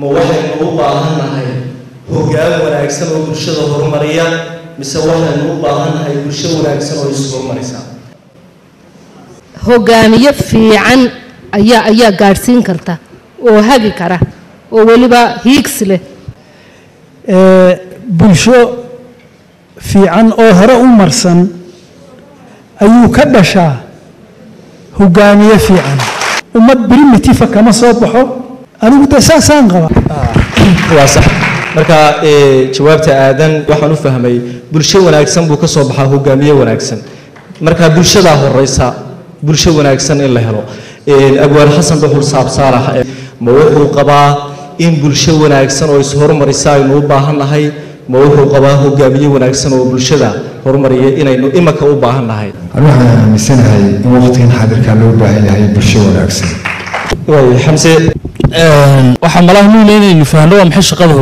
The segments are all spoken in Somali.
ma waxaynu u baahannahay hoggaan wanaagsan oo bulshada horumariya mise waxaynu u baahannahay bulsho wanaagsan oo is horumarisa hoggaamiye fiican ayaa gaarsiin karta oo hagi kara oo waliba hiigs leh bulsho fiican oo hore u marsan ayuu ka dhashaa hoggaamiye fiican ummad primitive kama soo baxo anigu taasaan qaba waa sax marka jawaabta aadan waxaan u fahmay bulsho wanaagsan buu ka soo baxaa hoggaamiye wanaagsan marka bulshada horeysa bulsho wanaagsan in la helo abwaan xasan dhuxul saabsaalax ma wuxuu qabaa in bulsho wanaagsan oo is horumarisa aynu u baahannahay ma wuxuu qabaa hoggaamiye wanaagsan oo bulshada horumariya inaynu imaka u baahannahay waxaan aaminsanahay in waqtigan xaadirka loo baahan yahay bulsho wanaagsan way xamse waxaan malaha nuuna inaynu fahanno waa maxay shaqada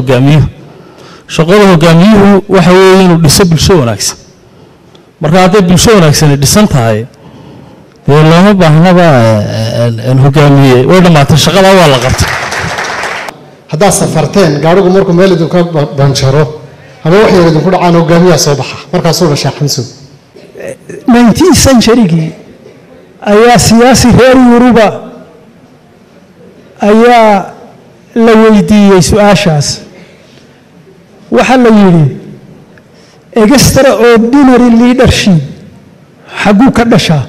hoggaamiyuhu waxa weeye inuu dhiso bulsho wanaagsan marka hadday bulsho wanaagsan dhisan tahay dee looma baahnaba hoggaamiye way dhammaatay shaqada waa la qabtay haddaad safarteen gaadhigu markuu meel idinka banjaro ama wax yar idinku dhacaan hoggaamiyaa soo baxa markaasuu dhashaa xamso 19th century-gii ayaa siyaasi reer yuruba ayaa la weydiiyey su-aashaas waxaa la yidhi extraordinary leadership xagguu ka dhashaa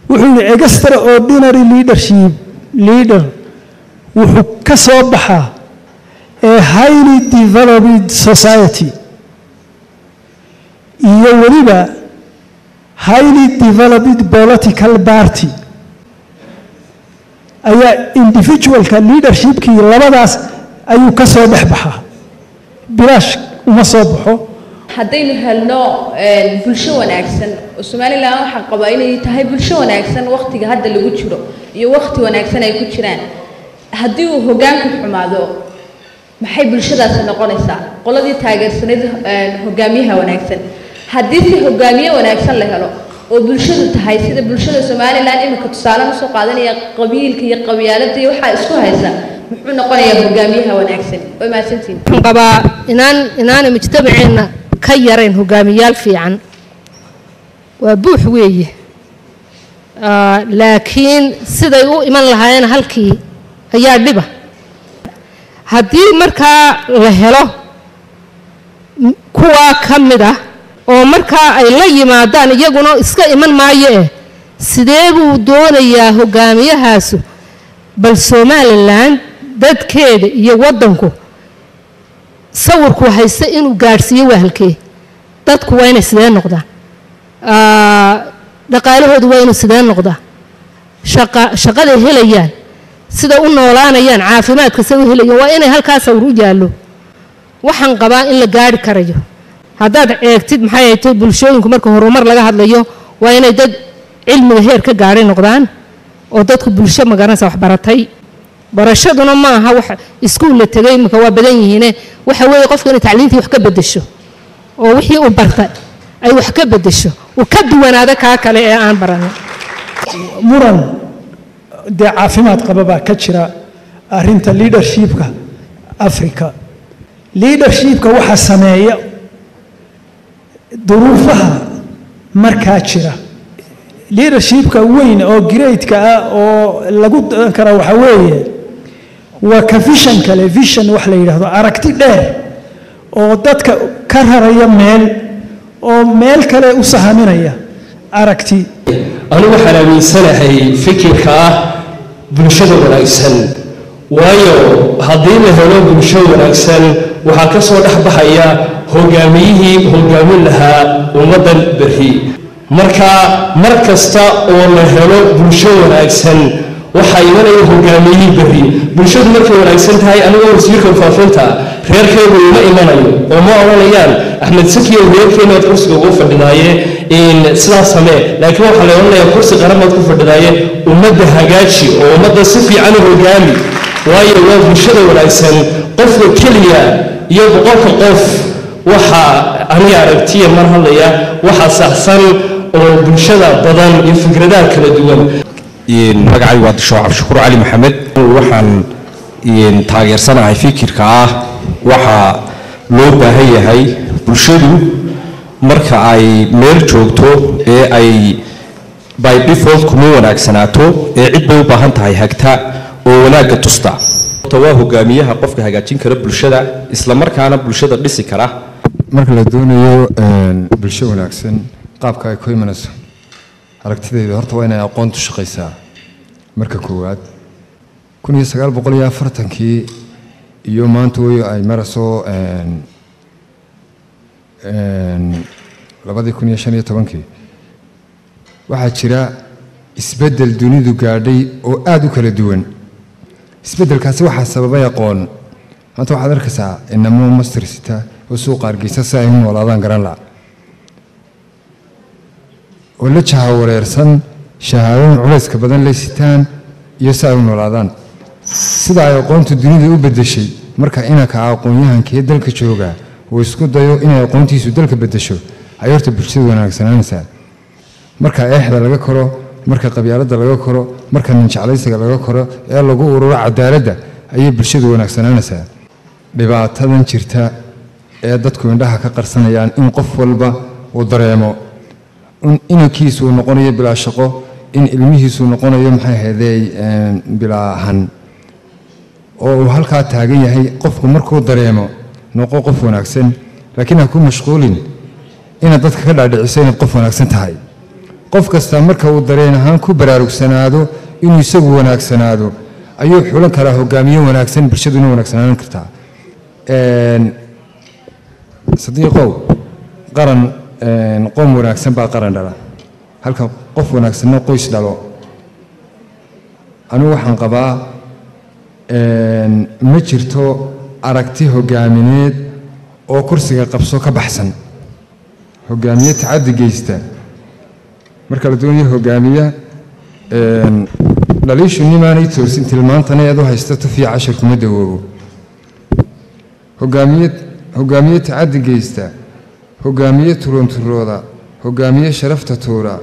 wuxuu yidhi extraordinary leadership leader wuxuu ka soo baxaa a highly developed society iyo weliba highly developed political party ayaa individualka leadershipkii labadaas ayuu ka soo dhex baxaa bilaash uma soo baxo haddaynu helno bulsho wanaagsan oo Soomaaliland waxa qabaa inay tahay bulsho wanaagsan waqtiga hadda lagu jiro iyo waqti wanaagsan ay ku jiraan haddii uu hoggaanku xumaado maxay bulshadaas noqonaysaa qoladii taageersaneed hoggaamiyaha wanaagsan haddii si hoggaamiye wanaagsan la helo oo bulshadu tahay sida bulshada Soomaaliland imika tusaale u soo qaadanaya qabiilka iyo qabyaaladda iyo waxa isku haysa muxuu noqonayaa hoggaamiyaha wanaagsan way maasantiin qaba inaan mujtamaceena ka yareen hoggaamiyaal fiican waa buux weeye laakiin siday u iman lahaayeen halkii ayaa dhiba haddii markaa la helo kuwa ka mid ah oo markaa ay la yimaadaan iyaguna iska iman maayo sidee buu doonayaa hoggaamiyahaasu bal Soomaaliland dadkeeda iyo wadanku sawirku haysta inuu gaarsiiyo wahalkee dadku waa inay sidee noqdaan dhaqaalahoodu waa inuu sidee noqdaa shaqada helayaan sida u noolaanayaan caafimaadka sida u helayaan waa inay halkaas sawir u yaallo waxaan qabaa in la gaari karayo haddaad eegtid maxay ay tahay bulshooyinku marka horumar laga hadlayo waa inay dad cilmiga heer ka gaadhay noqdaan oo dadku bulsho magaranaysa wax baratay barashaduna ma aha wax iskuul la tagay imika waa badan yihiin waxa weeye qofka inay tacliintii wax ka bedesho oo wixii uu bartay ay wax ka bedesho oo ka duwanaada ka kale ee aan baran muran dee caafimaad qaba baa ka jira arrinta leadershipka Africa leadershipka waxa sameeya duruufaha markaa jira leadershipka weyn oo grade-ka ah oo lagu kara waxa weeye waa ka vision kale vision wax la yiraahdo aragti dheer oo dadka ka raraya meel oo meel kale u sahaminaya aragti anigu waxaan aaminsanahay fikirka ah bulshada wanaagsan waayo haddii la helo bulsho wanaagsan waxaa ka soo dhex baxaya hoggaamiyihii hoggaamin lahaa ummaddan berri marka mar kasta oo la helo bulsho wanaagsan waxaa imanaya hoggaamiyihii berri bulshadu markay wanaagsan tahay anigoo wasiirka faafinta reerkeedu uma imanayo oo ma odhanayaan axmed sakiyo reerkeenaad kursiga ugu fadhidaaye sidaas samee laakiin waxaa la odhanayaa kursi qaramaad ku fadhidaaye ummadda hagaaji oo ummadda si fiican u hoggaami waayo waa bulshada wanaagsan qofka keliya iyo boqolka qof waxa aniga aragtiya mar hadlaya waxa saxsan oo bulshada badan iyo fikradaha kala duwan magacay waa Dishoo Cabdishakuur Ali Maxamed waxaan taageersanahay fikirka ah waxa loo baahan yahay bulshadu marka ay meel joogto ee ay by default kuma wanaagsanaato ee cid bay u baahan tahay hagta oo wanaagga tusta waa hogaamiyaha qofka hagaajin kara bulshada isla markaana bulshada dhisi kara marka la doonayo bulsho wanaagsan qaabka ay ku imanayso aragtidayda horta waa inay aqoontu shaqaysaa marka koowaad 1940kii iyo maanta way ay marayso 2015kii waxaa jira isbedel dunidu gaadhay oo aad u kala duwan isbedelkaasi waxaa sababay aqoon maanta waxaad arkaysaa inamo master sita oo suuqa Hargeysa si ay u noolaadaan garan la oo la jahawareersan shahaadooyin culayska badan la sitaan iyo si ay u noolaadaan sida ay aqoontu dunida u bedeshay marka inaka aqoon-yahankii dalka jooga oo isku dayo inay aqoontiisu dalka bedesho ay horta bulshada wanaagsanaansaan marka eexda laga koro marka qabyaaladda laga koro marka ninjeclaysiga laga koro ee lagu ururo cadaaladda ayay bulshada wanaagsanaansaan dhibaatadan jirta ee dadku indhaha ka qarsanayaan in qof walba uu dareemo inankiisu noqonayo bilaa shaqo in ilmihiisu noqonayo maxay ahaydey bilaa han oo uu halkaa taagan yahay qofku markuu dareemo noqo qof wanaagsan laakiin ha ku mashquulin inaad dadka ka dhaadhiciso inaad qof wanaagsan tahay qof kasta marka uu dareen ahaan ku baraarugsanaado inuu isagu wanaagsanaado ayuu xulan karaa hogaamiye wanaagsan bulshaduna wanaagsanaan kartaa sadiiqow qaran qoom wanaagsan baa qaran dhala halka qof wanaagsanna qoys dhalo anigu waxaan qabaa ma jirto aragti hogaamineed oo kursiga qabso ka baxsan hogaamiye tacaddi geysta marka la doonayo hogaamiye dhaliishu nimaanay toosin tilmaantana eed u haysta tufiya cashir kuma dawoobo hogaamiye tacaddi geysta hogaamiye turonturooda hogaamiye sharafta tuura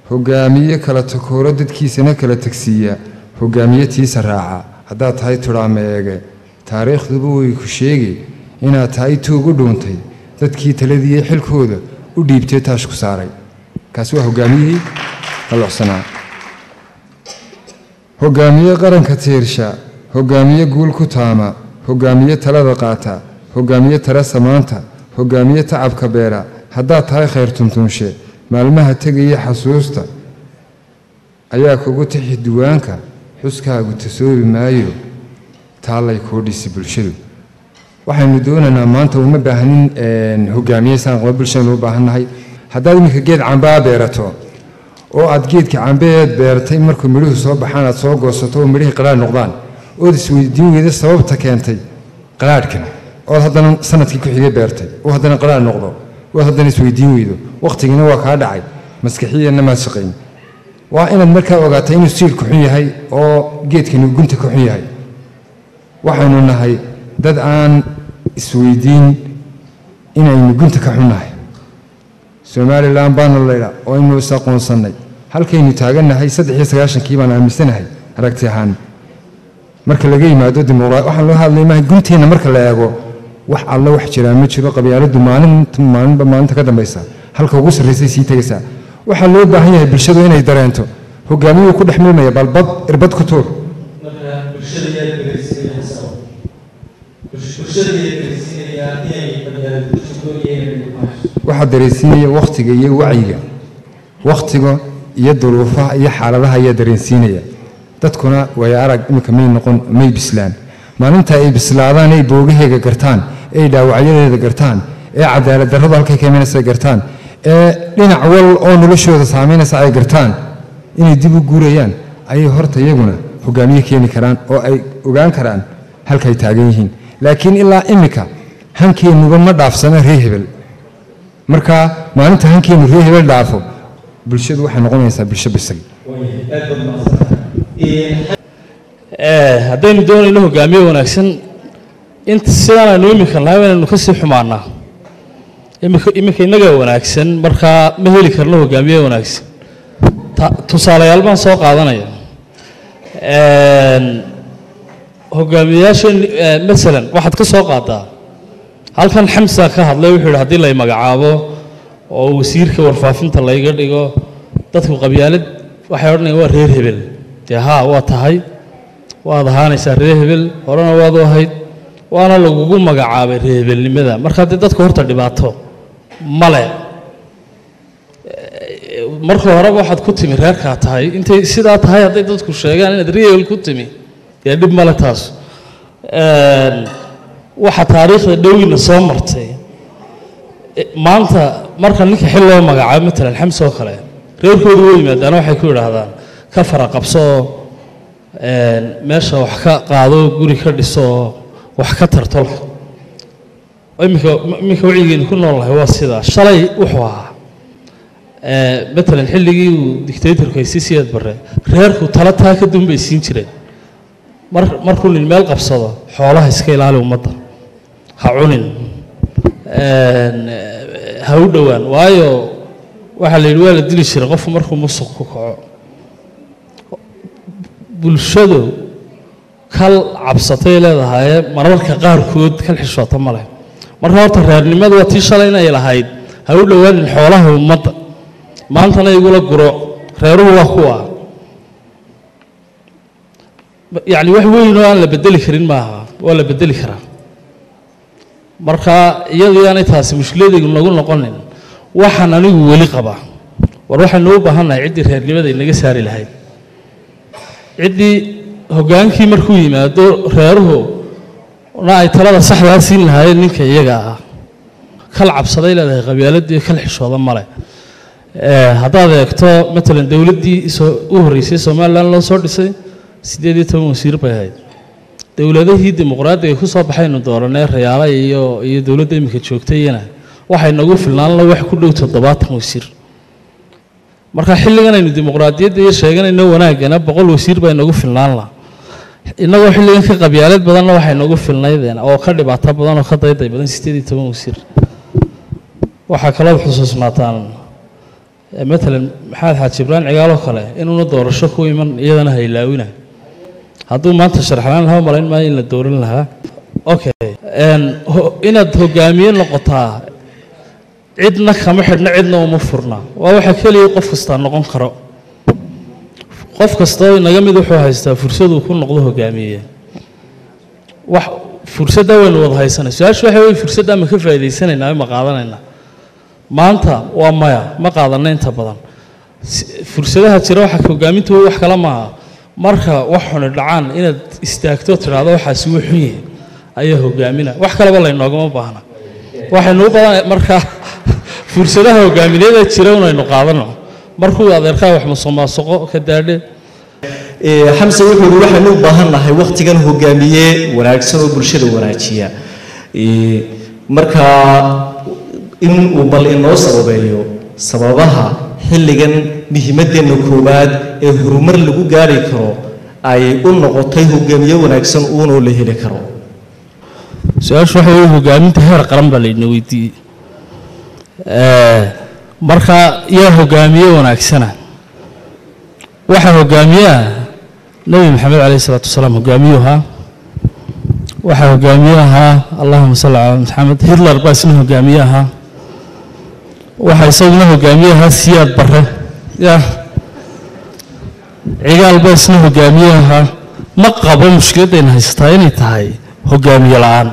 hogaamiye kala takooro dadkiisana kala tagsiiya hogaamiye tiisa raaca haddaad tahay tudhaame eege taariikhduba way ku sheegi inaad tahay tuug u dhuuntay dadkii taladii xilkooda u dhiibtay taash ku saaray kaasi waa hogaamiyihii qalocsanaa hogaamiye qaranka tiirsha hogaamiye guul ku taama hogaamiye talada qaata hogaamiye tara samaanta hogaamiye tacabka beera haddaad tahay khayr tuntunshe maalmaha tegaya xasuusta ayaa kugu tixi duwaanka xuskaagu tasoobi maayo taalay kuu dhisi bulshadu waxaynu doonaynaa maanta uma baahnin hogaamiye saan qaba bulshada u baahannahay haddaad iminka geed cambaa beerato oo aad geedka cambeed beertay markuu midhuhu soo baxaan aad soo goosato oo midhihii qalaadh noqdaan ood isweydiin weyda sababta keentay qalaadhkan ood haddana sanadkii ku xigay beertay oo haddana qalaadh noqdo ood haddana isweydiin weydo waqtigiina waa kaa dhacay maskaxiyana maad shaqayn waa inaad markaa ogaatay inuu siilku xun yahay oo geedkani gunta ka xun yahay waxaynu nahay dad aan isweydiin inaynu gunta ka xunnahay somalilan baana laydhaa oo aynu is aqoonsannay halkaynu taagannahay 93kii baan aaminsanahay aragti ahaan marka laga yimaado dimuqraad waxaan loo hadlay maahay gunteenna marka la eego wax alla wax jiraa ma jiro qabyaaladdu maalinba maalinta ka dambaysa halka ugu sarraysay sii tegaysaa waxaa loo baahan yahay bulshadu inay dareento hogaamiyuu ku dhex milmaya balbad irbad ku tuur waxaa dareensiinaya wakhtiga iyo wacyiga wakhtiga iyo duruufaha iyo xaaladaha ayaa dareensiinaya dadkuna way arag iminka may noqon may bislaan maalinta ay bislaadaan ay boogaheega gartaan ay dhaawacyadeeda gartaan ee cadaalad darradu halkay ka imanaysa gartaan ee dhinac wal oo noloshooda saameynaysa ay gartaan inay dib u guurayaan ayay horta iyaguna hogaamiye keeni karaan oo ay ogaan karaan halkay taagan yihiin laakiin ilaa iminka hankeennuba ma dhaafsana ree hebel marka maalinta hankeenu ree hebel dhaafo bulshadu waxay noqonaysaa bulsho bisag haddaynu doonayno hogaamiye wanaagsan inta sidaan aynu iminka nahay inaynu ka sii xumaanaa iminka innaga wanaagsan markaa ma heli karno hogaamiye wanaagsan tusaalayaal baan soo qaadanaya hogaamiyaashan masalan waxaad ka soo qaadaa halkan xamsa ka hadlay wuxuu yidhi haddii lay magacaabo oo wasiirka warfaafinta layga dhigo dadku qabyaalad waxay odhanayaan waa reer hebel dee haa waa tahay waad ahaanaysaa reer hebel horena waad u ahayd waana lagugu magacaabay reer hebelnimada marka haddii dadku horta dhibaato male marka horeba waxaad ku timi reerkaa tahay intay sidaa tahay hadday dadku sheegaan inaad reer hebel ku timi dee dhib male taas waxa taariikhda dhowina soo martay maanta marka ninka xil loo magacaabo matalan xamse oo kale reerkoodu way yimaadaan waxay ku yidhaahdaan ka fara qabso meesha wax ka qaado guri ka dhiso wax ka tartolka iminka wacyigeenu ku noolahay waa sidaa shalay wuxuu ahaa matalan xilligii uu dictatorku haystay siyaad barre reerku tala taa ka duun bay siin jireen markuu nin meel qabsado xoolaha iska ilaali ummadda ha cunin ha u dhowaan waayo waxaa la yidhi waa la dili jiray qofku markuu musuq ku kaco bulshadu kal cabsatay leedahay mararka qaarkood kal xishoota ma leh marka horta reernimadu waa tii shalay inay lahayd ha u dhowaanin xoolaha ummadda maantana igula guro reeruhu waa kuwa yacni wax weyn oo aan la bedeli karin maaha waa la bedeli karaa marka iyadoo aanay taasi mushkiladaygu nagu noqonin waxaan anigu weli qabaa war waxaynu u baahannahay ciddii reernimada inaga saari lahayd ciddii hoggaankii markuu yimaado reeruhu na ay talada saxdaa siin lahaayeen ninka iyaga ah kal cabsaday leedahay qabyaaladii kal xishooda male haddaad eegto matalan dowladdii u horreysay somalilan loo soo dhisay 18 wasiir bay ahayd dowladihii dimuqraadiga ku soo baxaynu dooranay rayaala iyo dowladda imika joogtayna waxay nagu filnaan la wax ku dhow 70 wasiir marka xilligan aynu dimuqraadiyadda iyo sheeganayno wanaagana 100 wasiir bay nagu filnaan la inagoo xilligan ka qabyaalad badanna waxay nagu filnaydeen oo ka dhibaato badan oo ka dayday badan 18 wasiir waxaa kaloo xusuusnaataan matalan maxamed xaaji ibraan cigaalo kale inuuna doorasho ku iman iyadana haylaawina hadduu maanta sharxnaan lahaa malayn maayo in la dooran lahaa okay inaad hogaamiye noqotaa cidna kama xidhna cidna uma furna waa waxa keliya qof kasta noqon karo qof kasta oo inaga mid wuxuu haystaa fursad uu ku noqdo hogaamiye wax fursadda waynu wada haysanay su-aashu waxa weeye fursadda ma ka faa'iidaysanaynaa ma qaadanaynaa maanta waa maya ma qaadanna inta badan fursadaha jira waxa hogaamintu wax kala maaha marka wax xun dhacaan inaad istaagto tiraado waxaasi wuu xun yahay ayaa hogaamina wax kaleba la inoogama baahna waxaynu u badan marka fursadaha hogaamineeda jira inaynu qaadano markuu adeerkaa wax musuqmaasuqo ka daadhe xamse wuxuu yidhi waxaynu u baahannahay wakhtigan hogaamiye wanaagsan oo bulshada wanaajiya marka in uu bal inoo sababeeyo sababaha xilligan muhiimadeenna koowaad ee horumar lagu gaari karo ay u noqotay hogaamiye wanaagsan uunoo la heli karo su-aashu waxa weeye hogaaminta heer qaran baa laydna weydiiyey marka yaa hogaamiye wanaagsana waxaa hogaamiyaha nebi maxamed calayhi salaatu wasalaam hogaamiyuhaa waxaa hogaamiye ahaa allahuma salli calaa maxamed hitler baa isna hogaamiye ahaa waxaa isaguna hogaamiye ahaa siyaad barre ya cigaal baa isna hogaamiye ahaa ma qabo mushkiladdayna haysataa inay tahay hogaamiye la-aan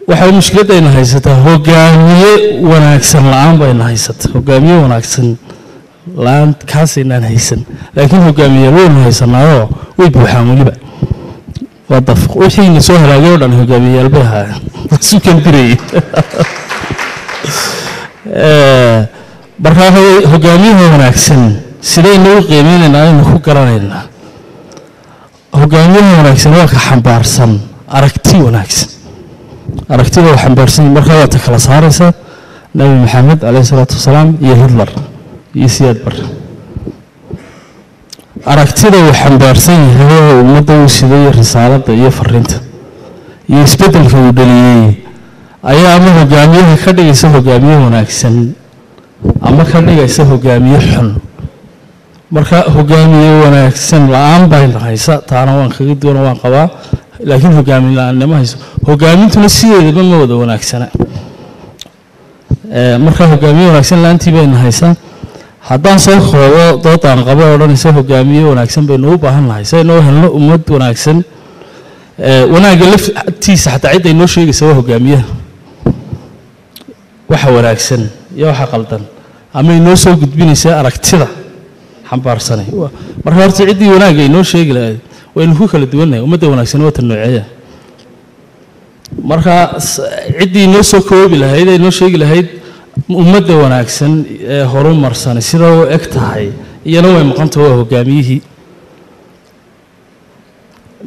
waxay mushkiladdayna haysataa hogaamiye wanaagsan la-aan bayna haysata hogaamiye wanaagsan la-aan kaasaynaan haysan laakiin hogaamiyaal waynu haysanaayoo way buuxaan weliba waa dafq wixiina soo halaagay oo dhan hogaamiyayaal bay ahaayeen isu kandirayay markaa hogaamiyaha wanaagsan sidaynu u qiimeynaynaa aynu ku garanaynaa hogaamiyaha wanaagsan waa ka xambaarsan aragti wanaagsan aragtida waa xambaarsan markaa waa ta kala saaraysa nebi maxamed calayhi salaatu wasalaam iyo hitler iyo siyaad barre aragtida uu xambaarsan yahay oo ummadda uu siday risaaladda iyo fariinta iyo isbeddelka uu dhaliyey ayaa ama hogaamiyaha ka dhigaysa hogaamiye wanaagsan ama ka dhigaysa hogaamiye xun marka hogaamiye wanaagsan la'aan bay haysa taana waan kaga duwan waan qabaa laakiin hogaamiye la'aannimo hayso hogaamintuna sideedaba ma wada wanaagsana marka hogaamiye wanaagsan la'aantii bayna haysa haddaan soo koobo doodaan qabo odhanaysa hogaamiye wanaagsan baynu u baahan nahay si aynoo helno ummad wanaagsan wanaagga laftiisa xataa cid ay noo sheegaysa waa hogaamiyaha waxa wanaagsan iyo waxa qaldan ama inoo soo gudbinaysa aragtida xambaarsanay marka horta ciddii wanaagga ay noo sheegi lahayd waynu ku kala duwannahay ummadda wanaagsan waa tan nooceeya marka ciddii noo soo koobi lahayd ay noo sheegi lahayd ummadda wanaagsan ee horumarsan sida uu eg tahay iyana way maqanta waa hogaamiyihii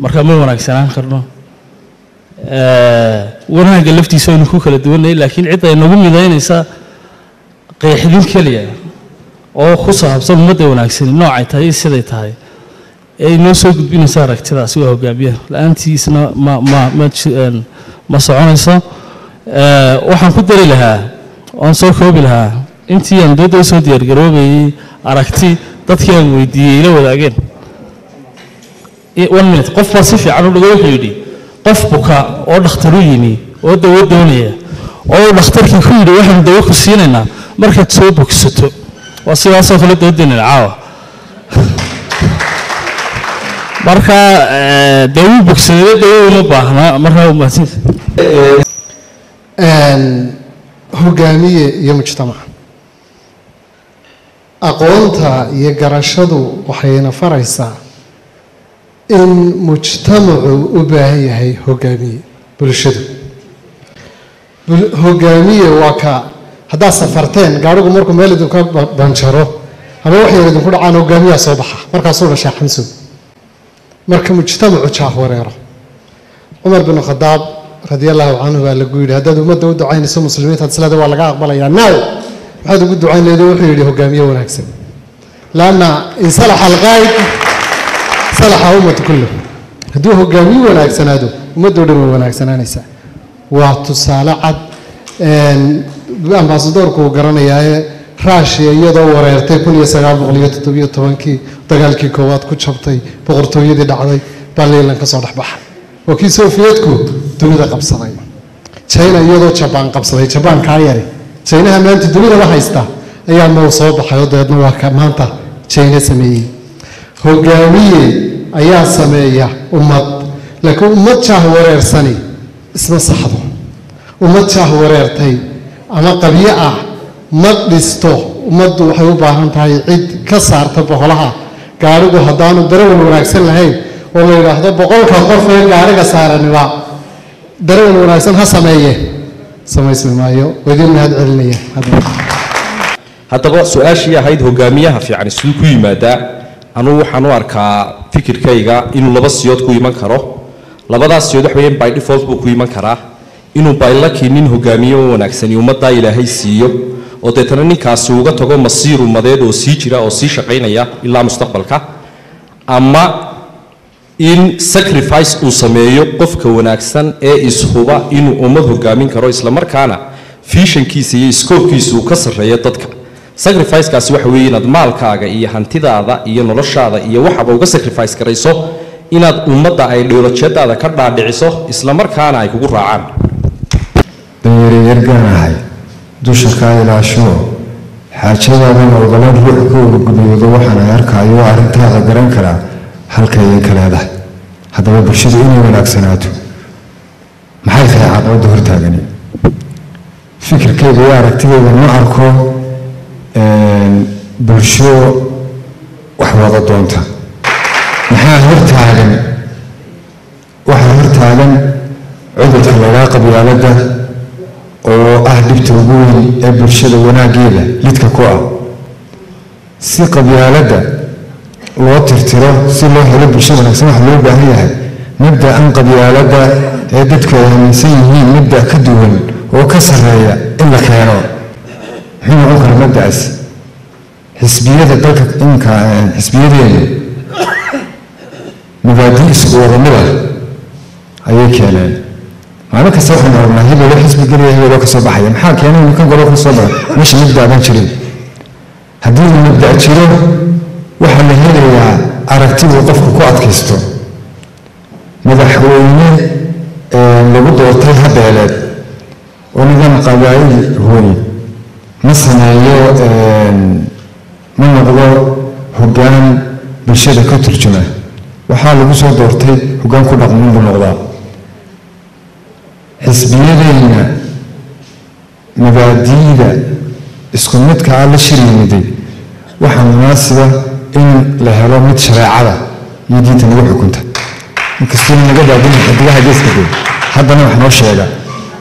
marka ma wanaagsanaan karno wanaagga laftiisa aynu ku kala duwannahay laakiin cid ay nagu midaynaysa qeexdin keliya oo ku saabsan ummadda wanaagsan noocay tahay siday tahay ee inoo soo gudbinaysa aragtidaasi waa hogaamiyaha la'aantiisna ma soconayso waxaan ku dari lahaa oon soo koobi lahaa intii aan dooda usoo diyaargaroobayay aragti dadkii aan weydiiyey ila wadaageen 1 minute qof baa si fiican u dhigo wuxuu yidhi qof buka oo dhakhtaru yimi oo dawo doonaya oo dhakhtarkii ku yidhi waxaan dawo ku siinaynaa markaad soo bogsato waa sidaasoo kale doodeenina caawa marka dawo bogsadee dawo uma baahna markaa umaasin hogaamiye iyo mujtamac aqoonta iyo garashadu waxayna faraysaa in mujtamacu u baahan yahay hogaamiye bulshadu hogaamiye waa ka haddaad safarteen gaadhigu markuu meel idinka banjaro ama wax yar idinku dhacaan hogaamiyaa soo baxa markaasuu dhashaa xamsow marka mujtamacu jaah wareero cumar bin khadaab رضي الله عنه قال لقول هذا دو مدة ودو عين سو مسلمين هذا سلادة ولا قاقبل يا ناو هذا ودو عين ليدو وحيد هجامية ونكسب لأن إن صلح الغايب صلح أمة كله هدو هجامية ونكسب هذا مدة ودو ونكسب نساء وتصالعت أمباسدور كو قرنا يا راشي يدو وريرتي كل يسقى بغلية تبيه طبانكي تقالكي كوات كتشبتي بغرتو يدي دعدي بالليل لنك صالح بحر وكي سوفيتكو dunida qabsaday China iyadoo Japan qabsaday Japan ka yari China maanta dunida la haysta ayaa noo soo baxay oo dadna waa ka maanta China sameeyay hogaamiye ayaa sameeya ummad laakiin ummad jaah wareersani isma saxdo ummad jaah wareertay ama qabiyo ah ma dhisto ummaddu waxay u baahan tahay cid ka saarta boqolaha gaarigu haddaanu darawal wanaagsan lahayn oo la yiraahdo boqolka qof ee gaariga saaranba darawal wanaagsan ha sameeye samaysmi maayo wadin mahad celinaya haddaba su-aashii ahayd hogaamiyaha fiican siduu ku yimaadaa anuu waxaan u arkaa fikirkayga inuu laba siyood ku iman karo labadaas siyood wax weeyaan by default buu ku iman karaa inuu by lucky nin hogaamiye wanaagsan iyo ummadda ilaahay siiyo oo deetana ninkaasi uga tago masiir ummadeed oo sii jira oo sii shaqaynaya ilaa mustaqbalka ama in sacrifice uu sameeyo qofka wanaagsan ee ishuba inuu ummad hogaamin karo isla markaana visionkiisa iyo scope-kiisa uu ka sarreeyo dadka sacrifice-kaasi waxa weeye inaad maalkaaga iyo hantidaada iyo noloshaada iyo waxaba uga sacrifice garayso inaad ummadda ay dheolojeedaada ka dhaadhiciso isla markaana ay kugu raacaan dareerganahay dusha ka ilaasho xaajadaadana ogolaan ruux ku urgudoodo waxaan arkayo arrintaada garan karaa halka ay ka leedahay haddaba bulshadu inay wanaagsanaato maxay tahay caqabadda hortaagani fikirkayga iyo aragtidayda ma arko bulsho wax wada doonta maxaa hortaagan waxaa hortaagan cudurka lagaa qabyaaladda oo ah dhibta ugu weyn ee bulshada wanaaggeeda lidka ku ah si qabyaaladda loo tirtiro si loo helo bulsho wanaagsan waxa loo baahan yahay mabda an qabyaaladda ee dadku ay aaminsan yihiin mabda ka duwan oo ka sarreeya in la keeno muxuu noqon karaa mabdacaas xisbiyada dalka inka xisbiyadeenu mabaadi' isku wada mid ah ayay keeneen maalin kasta waxaan aragnaa hebel oo xisbi gelaya hebel oo ka soo baxaya maxaa keenay ninkan gobol ka soo baxa meesha mabda baan jirin haddii uu mabda jiro waxaa la helayaa aragtiduu qofku ku adkaysto madaxweyne lagu doortay habeeleed oo nidaam qabaa'il hooy ma sameeyo ma noqdo hoggaan bulshada ka turjuma waxaa lagu soo doortay hoggaan ku dhaqmin buu noqdaa xisbiyadeenna mabaadi'da isku midka ah la shir yimiday waxaa munaasiba in la helo mid shareecada iyo diinta nagu xukunta inkastoo naga daadin xidigaha geeska dhow haddana wax noo sheega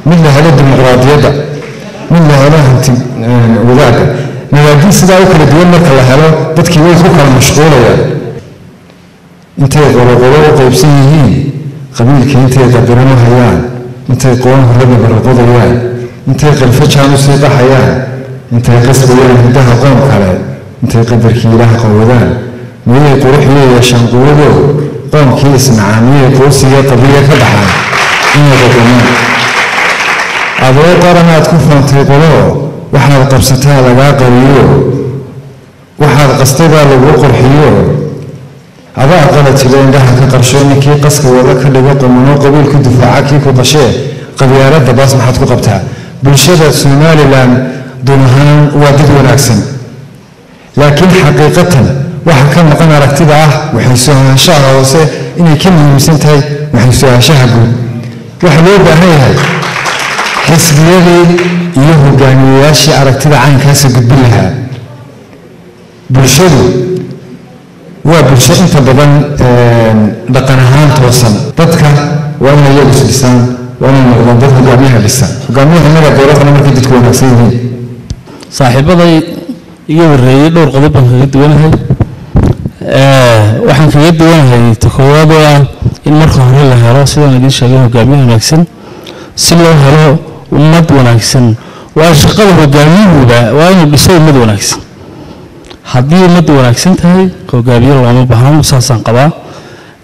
mid la helo dimuqraadiyadda mid la helo hanti wadaagga mabaadi' sidaa u kala duwan marka la helo dadkii way ku kala mashquulayaan intay qoloqolo u qaybsan yihiin qabiilkii intay qabiran u hayaan intay qoon horada baraqodayaan intay qalfajaan u sii qaxayaan intay qasbayaan hiddaha qoom kale intay qadarkii ilaaha qawadaan miyay quruxiyo yeeshaan quwadoo qoomkii ismacaamiyey qoosiga qabiya ka dhaxaan inay qoqomaan adoo qaranaad ku foontay qoloo waxaad qabsataa lagaa qariyo waxaad qastaydaa lagu qurxiyo adaa qalatida indhaha ka qarsho ninkii qaska wada ka dhiga qumanoo qabiil ku difaaca kii ku qashee qabyaaladda baas maxaad ku qabtaa bulshada somalilan dun ahaan waa dad wanaagsan laakiin xaqiiqatan waxa ka maqan aragtida ah waxay soo-aashaha hoose inay ka muhiimsan tahay waxay soo-aashaha guud waxa loo baahan yahay xisbiyadii iyo hogaamiyeyaashii aragtida caynkaasa gudbin lahaa bulshadu waa bulsho inta badan dhaqan ahaan toosan dadka waa inay iyagu isdhisaan waa inay noqdaan dad hogaamiyaha dhisan hogaamiyaha inaga dowladana markay dadku wanaagsan yihiin saaxiibaday iga warreeyey dhowr qodob baan kaga duwanahay waxaan kaga duwanahay ta koowaad oo ah in marka hore la helo sidaan idiin sheegay hogaamiye wanaagsan si loo helo ummad wanaagsan waa shaqada hogaamiyuhuba waa inuu dhiso ummad wanaagsan haddii ummaddu wanaagsan tahay hogaamiye looma baahno saasaan qabaa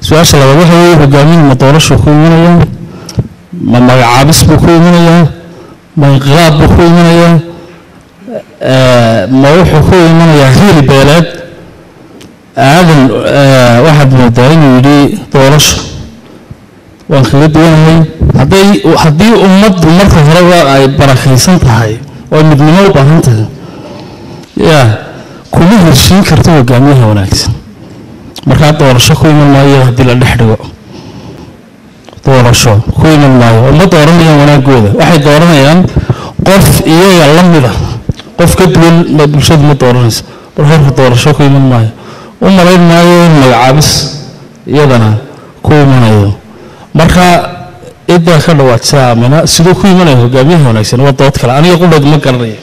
su-aasha labaad waxa weeye hogaamiyuhu ma doorashuu ku imanayaa ma magacaabis buu ku imanayaa ma inqilaab buu ku imanayaa ma wuxuu ku imanayaa hiil beeleed aadan waxaad moodaa inuu yidhi doorasho waan kaga duwanahay haddii ummaddu marka horeba ay barakaysan tahay oo midnimo u baahan tahay yaa kuma heshiin karto hogaamiyaha wanaagsan markaa doorasho ku iman maayo haddii la dhex dhigo doorasho ku iman maayo uma dooranayaan wanaagooda waxay dooranayaan qof iyaga la mida qof ka duwan bulshadu ma dooranayso bal horka doorasho ku iman maayo u malayn maayo in magacaabis iyadana ku imanayo marka iddaa ka dhawaajisa amina siduu ku imanayo hogaamiyaha wanaagsan waa dood kale aniga qudhood ma garanayo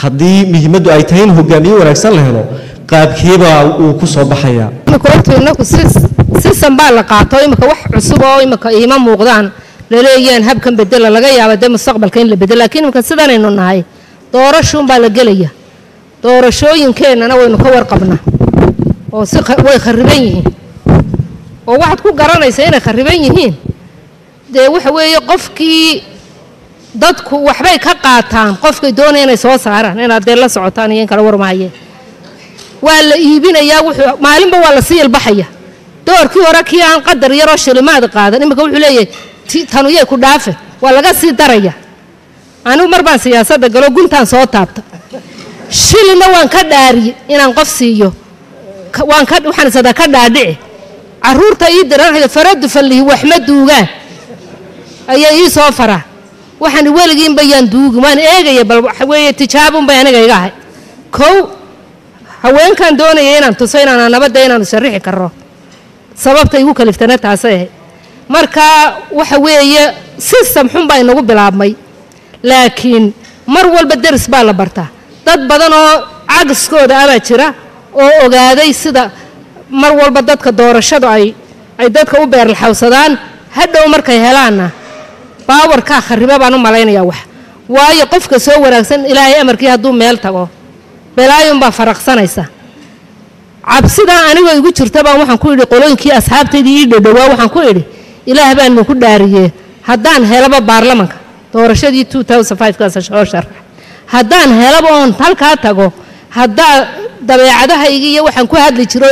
haddii muhiimaddu ay tahay in hogaamiye wanaagsan la helo qaabkeebaa uu ku soo baxayaa inaku sisan baa la qaato imika wax cusub oo imika iima muuqdaan laleeyaan habkan bedela laga yaaba dee mustaqbalka in la bedelo laakiin imika sidanaynu nahay doorashuun baa la gelaya doorashooyinkeennana waynu ka warqabnaa oo way khariban yihiin oo waxaad ku garanaysaa inay khariban yihiin dee waxa weeye qofkii dadku waxbay ka qaataan qofkay doonaya inay soo saaraan inaad dee la socotaan iyo in kala warmaayeen waa la iibinayaa wuxuu maalinba waa la sii ilbaxaya doorkii hore kii aan qadar yaroo shilimaad qaadan imika wuxuu leeyahay tanuyay ku dhaafe waa laga sii daraya anigu mar baan siyaasadda galo guntaan soo taabta shilina waan ka dhaariyey inaan qof siiyo waxaan isadaa ka dhaadhici carruurta ii diran faradu fallihi waxma duugaan ayaa ii soo faraa waxaan weligiinba yaan duugi waan eegaya bal waxa weeye tijaabunbay aniga iga ahay kow haweenkan doonaya inaan tuso inaan nabadda inaanu sharixi karro sababta igu kaliftana taasay ahayd marka waxa weeye system xun baa inagu bilaabmay laakiin mar walba deris baa la bartaa dad badan oo cagskooda abaa jira oo ogaaday sida mar walba dadka doorashadu ay dadka u beerlaxawsadaan hadhow markay helaanna baawarkaa khariba baan u malaynayaa wax waayo qofka soo wanaagsan ilaahay amarkii hadduu meel tago belaayunbaa faraqsanaysa cabsidaa anigoo igu jirta baan waxaan ku idhi qolooyinkii asxaabtaydii ii dhowdhowaa waxaan ku idhi ilaah baan idinku dhaariyee haddaan helaba baarlamanka doorashadii 2005kaas soo sharax haddaan helaba oon halkaa tago haddaa dabeecadahayga iyo waxaan ku hadli jiro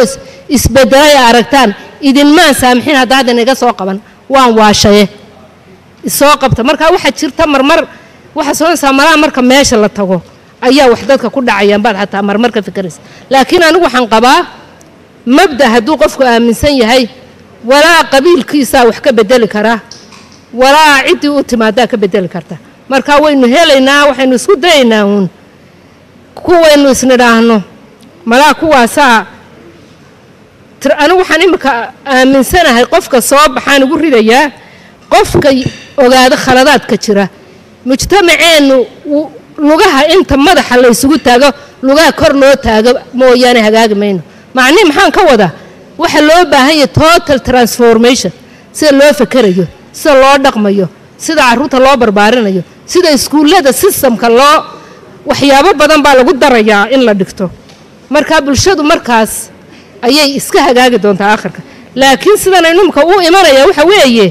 isbedelay aragtaan idinmaan saamixin haddaadan iga soo qaban waan waashaye isoo qabta markaa waxaa jirta marmar waxa soo malaha marka meesha la tago ayaa wax dadka ku dhacayaan baad xataa marmar ka fikiraysa laakiin anigu waxaan qabaa mabda hadduu qofku aaminsan yahay walaa qabiilkiisaa wax ka bedeli karaa walaa ciddii u timaadaa ka bedeli karta marka waynu helaynaa waxaynu isku dayaynaa uun kuwaynu isnidhaahno malaa kuwaasaa anigu waxaan imika aaminsanahay qofka soo baxaan ugu ridayaa qofka ogaada khaladaadka jira mujtamaceennu lugaha inta madaxa la isugu taago lugaha kor loo taago mooyaane hagaagi mayno macnihi maxaan ka wadaa waxa loo baahan yahay total transformation sida loo fakerayo sida loo dhaqmayo sida carruurta loo barbaarinayo sida iskuullada systemka loo waxyaabo badan baa lagu darayaa in la dhigto markaa bulshadu markaas ayay iska hagaagi doontaa aakhirka laakiin sidanaynu imika u imanaya waxa weeye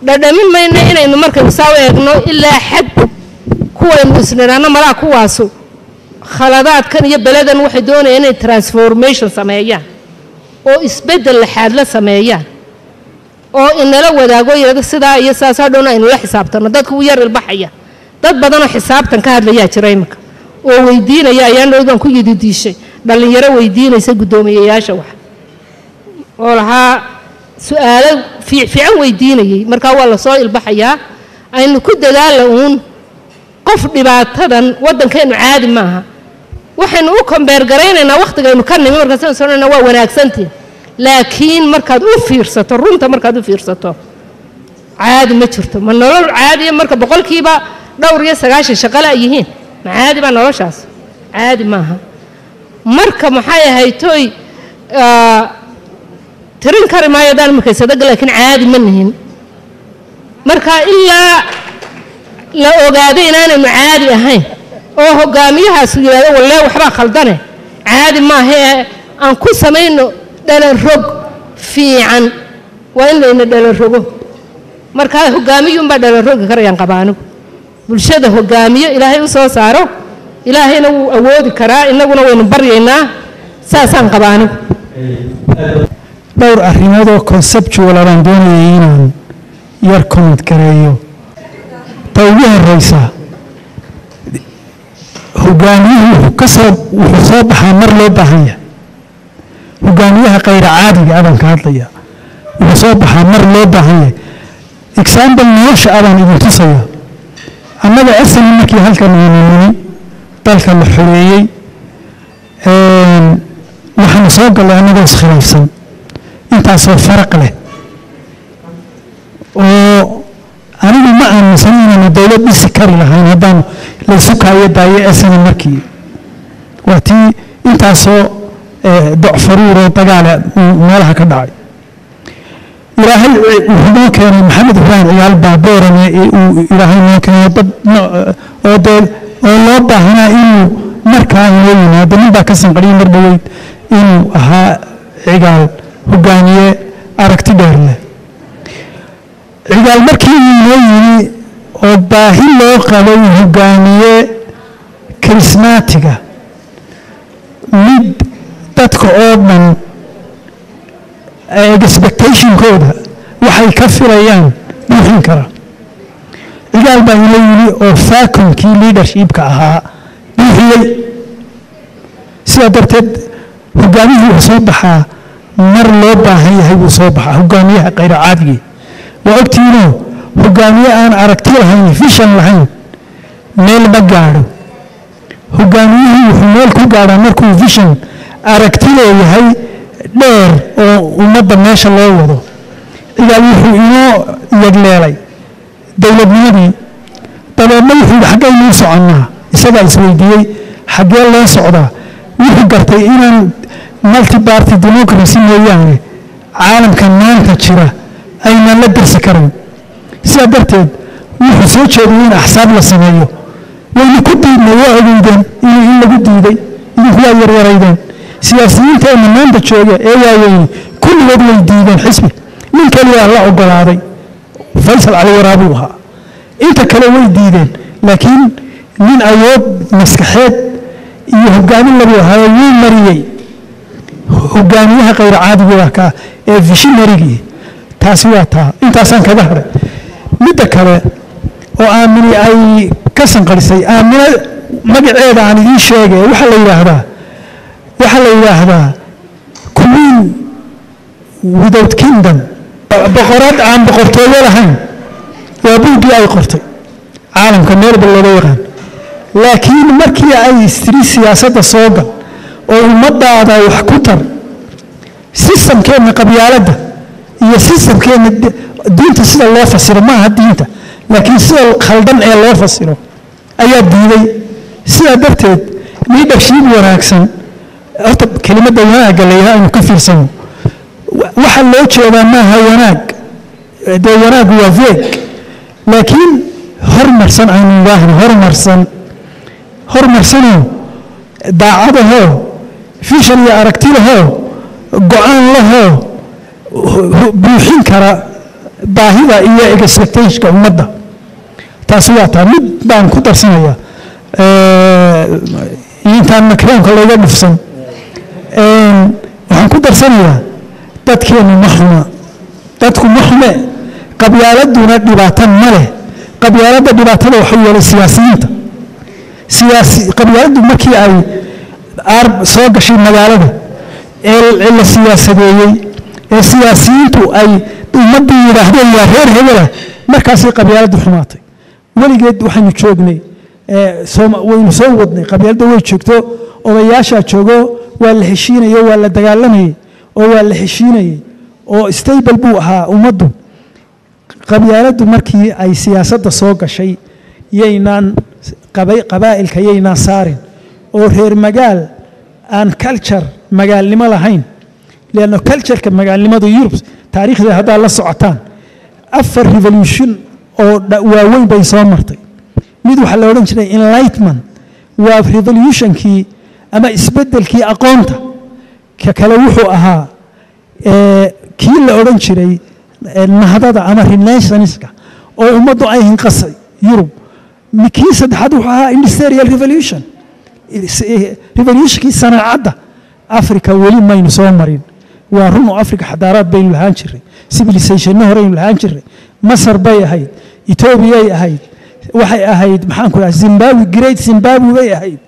dhadhamin mayno inaynu markaynu saa u eegno ilaa xad kuwaynu isnidhaahno malaa kuwaasu khaladaadkan iyo beledan waxay doonayaan inay transformation sameeyaan oo isbeddel laxaad la sameeyaan oo inala wadaago yidhahdo sidaa iyo saasaa dhowna aynu la xisaabtanno dadku u yar ilbaxaya dad badanoo xisaabtan ka hadlayaa jira imika oo weydiinaya ayaan dhowdaan ku yididiishay dhallinyaro weydiinaysa guddoomiyayaasha wax oo lahaa su-aalo fiican weydiinayay markaa waa lasoo ilbaxayaa aynu ku dadaalla uun qof dhibaatadan waddankeennu caadi maaha waxaynu u kombeer garaynaynaa wakhtigaynu ka nimi markaasaynu soonayna waa wanaagsantiin laakiin markaad u fiirsato runta markaad u fiirsato caadi ma jirto ma nolol caadiya marka boqolkiiba dhowr iyo 90 shaqala yihiin ma caadi baa noloshaas caadi maaha marka maxay ahaytoy tirin kari maayo daan markay sadaga laakiin caadi ma nihin marka ilaa la ogaaday inaanaynu caadi ahayn oo hogaamiyahaas yiraahdo wallahi waxba khaldane caadi maaha aan ku sameeyno dhalan rog fiican waa in layna dhalan rogo marka hogaamiyuun baa dhalan rogi karayaan qabaanigu bulshada hogaamiyo ilaahay u soo saaro ilaahayna wuu awoodi karaa inaguna waynu baryaynaa saasaan qabaanigu dhowr arrimood oo conceptual aan doonayay inaan yar comment gareeyo ta ugu horeysa hogaamiyuhu wuxuu soo baxaa mar loo baahan yahay hogaamiyaha khayr caadiga adan ka hadlaya wuxuu soo baxaa mar loo baahan yahay example nolosha adan idin tusaya annaga asal markii halkan nimi dalka la xoreeyey waxaan soo galay annagoo iskhilaafsan intaasoo faraq leh oo anigu ma aaminsan inaanu dowlad dhisi kari lahayn haddaan laysu kaayo daayo asana markii waa tii intaasoo docfaruuroo dagaale meelaha ka dhacay ilaahay wuxuu noo keenay maxamed ibraahim ciyaal baaboorane uu ilaahay noo keenay dad oo loo baahnaa inuu markaa inoo yimaado nin baa ka sanqadhiyay mar dhoweyd inuu ahaa cigaal hogaamiye aragti dheer leh cigaal markii uu inoo yimi oo baahi loo qabay hogaamiye karismaatiga mid dadka oo dhan expectationkooda waxay ka filayaan buuxin kara cigaal baa inoo yimi oo vacuumkii leadershipka ahaa buuxiyey sidaa darteed hogaamiyuhu wuxuu soo baxaa mar loo baahan yahay buu soo baxaa hogaamiyaha khayr caadigii waa ogtiinoo hogaamiye aan aragti lahayn vision lahayn meel ma gaadho hogaamiyuhu wuxuu meel ku gaadhaa markuu vision aragti leeyahay dheer oo ummadda meesha loo wado cigaal wuxuu inoo yagleelay dowladnimadii dabeedna wuxuu yidhi xaggaynu u soconnaa isagaa isweydiiyey xaggee loo socdaa wuxuu gartay inaan multiparty democracy mooyaane caalamka maanta jira aynaan la darsi karin sidaa darteed wuxuu soo jeediyey in axsaab la sameeyo waynu ku diidnay waa ogeydeen in lagu diiday idinku waa yaryaraydeen siyaasiyiinteenna maanta jooga ee waaweyne kulligood way diideen xisbi nin keliyaa la ogolaaday faysal cali waraabuu ahaa inta kale way diideen laakiin nin awood maskaxeed iyo hogaamin lagu hayo wuu mariyey hogaamiyaha qayr caadiga ka ee visionary taasi waa taa intaasaan kaga haray midda kale oo aamini ay ka sanqarisay aamina magaceeda aan idiin sheegay waxa la yiraahdaa queen without kingdom boqorad aan boqortooyo lahayn waa buuggii ay qortay caalamka meel bal looga yaqaan laakiin markii ay istiri siyaasadda soo gal oo ummadaada wax ku tar systemkeena qabyaaladda iyo systemkeena diinta sida loo fasiro ma aha diinta laakiin sida khaldan ee loo fasiro ayaa diiday sida darteed leadership wanaagsan horta kelimada wanaagga leeyahay inuu ka fiirsano waxa loo jeedaa maaha wanaag dee wanaag waa veeg laakiin hormarsan aynu idhaahno hormarsanoo daacadahoo vision iyo aragti lahoo go-aan lahoo buuxin kara baahida iyo expectationka ummadda taasi waa taa mid baan ku darsanayaa intaan makroonka looga dhufsan waxaan ku darsanayaa dadkeenu ma xuma dadku ma xume qabyaaladuna dhibaato ma leh qabyaaladda dhibaatada waxay yeelay siyaasiyiinta qabyaaladdu markii ay soo gashay magaalada ee la siyaasadeeyey ee siyaasiyiintu ay ummaddii yidhaahdeen waa reer hebela markaasay qabyaaladdu xumaatay weligeed waxaynu joognay waynu soo wadnay qabyaaladda way joogto odayaashaa joogo waa la heshiinayey waa la dagaalamayey oo waa la heshiinayey oo stable buu ahaa ummaddu qabyaaladdu markii ay siyaasadda soo gashay yaynaan qabaa'ilka yaynaan saarin oo reer magaal aan culture magaalnimo lahayn leanno cultureka magaalnimadu yurub taariikhda haddaa la socotaan 4 revolution oo waaweyn bay soo martay mid waxaa la odhan jiray enlightenment waa revolutionkii ama isbeddelkii aqoonta ka kale wuxuu ahaa kii la odhan jiray nahdada ama renaissanceska oo ummaddu ay hinqasay yurub kii saddexaad wuxuu ahaa industrial revolution revolutionkii sanaacadda africa weli maynu soo marin waa run oo africa xadaaraad baynu lahaan jiray civilizationna horeynu lahaan jiray masar bay ahayd etoobiyay ahayd waxay ahayd maxaan ku dhahay zimbabwe great zimbabwe bay ahayd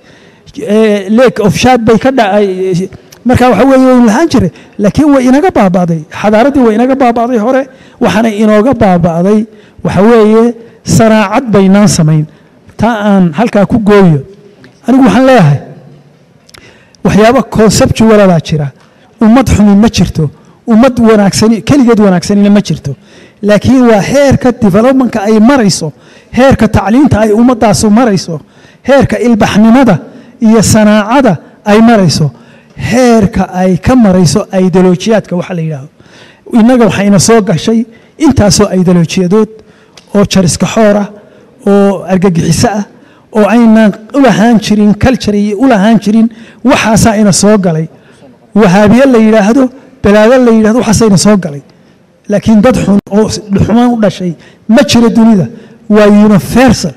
lake of shad bay ka dhacay marka waxa weeye waynu lahaan jiray laakiin way inaga baaba'day xadaaraddii way inaga baaba'day hore waxaana inooga baaba'day waxa weeye sanaacad baynaan samayn taa aan halkaa ku gooyo anigu waxaan leeyahay waxyaabo conceptualabaa jira ummad xumi ma jirto ummad wanaagsani keligeed wanaagsanina ma jirto laakiin waa heerka developmentka ay marayso heerka tacliinta ay ummadaasu marayso heerka ilbaxnimada iyo sanaacada ay marayso heerka ay ka marayso ideolojiyaadka waxa la yidhaahdo innaga waxayna soo gashay intaasoo ideolojiyadood oo jariska xoor ah oo argagixiso ah oo aynaan u lahaan jirin culture iyo u lahaan jirin waxaasaa ina soo galay wahaabiye la yidhaahdo balaado la yidhahdo waxaasayna soo galay laakiin dad xun oo xumaan u dhashay ma jiro dunida waa universal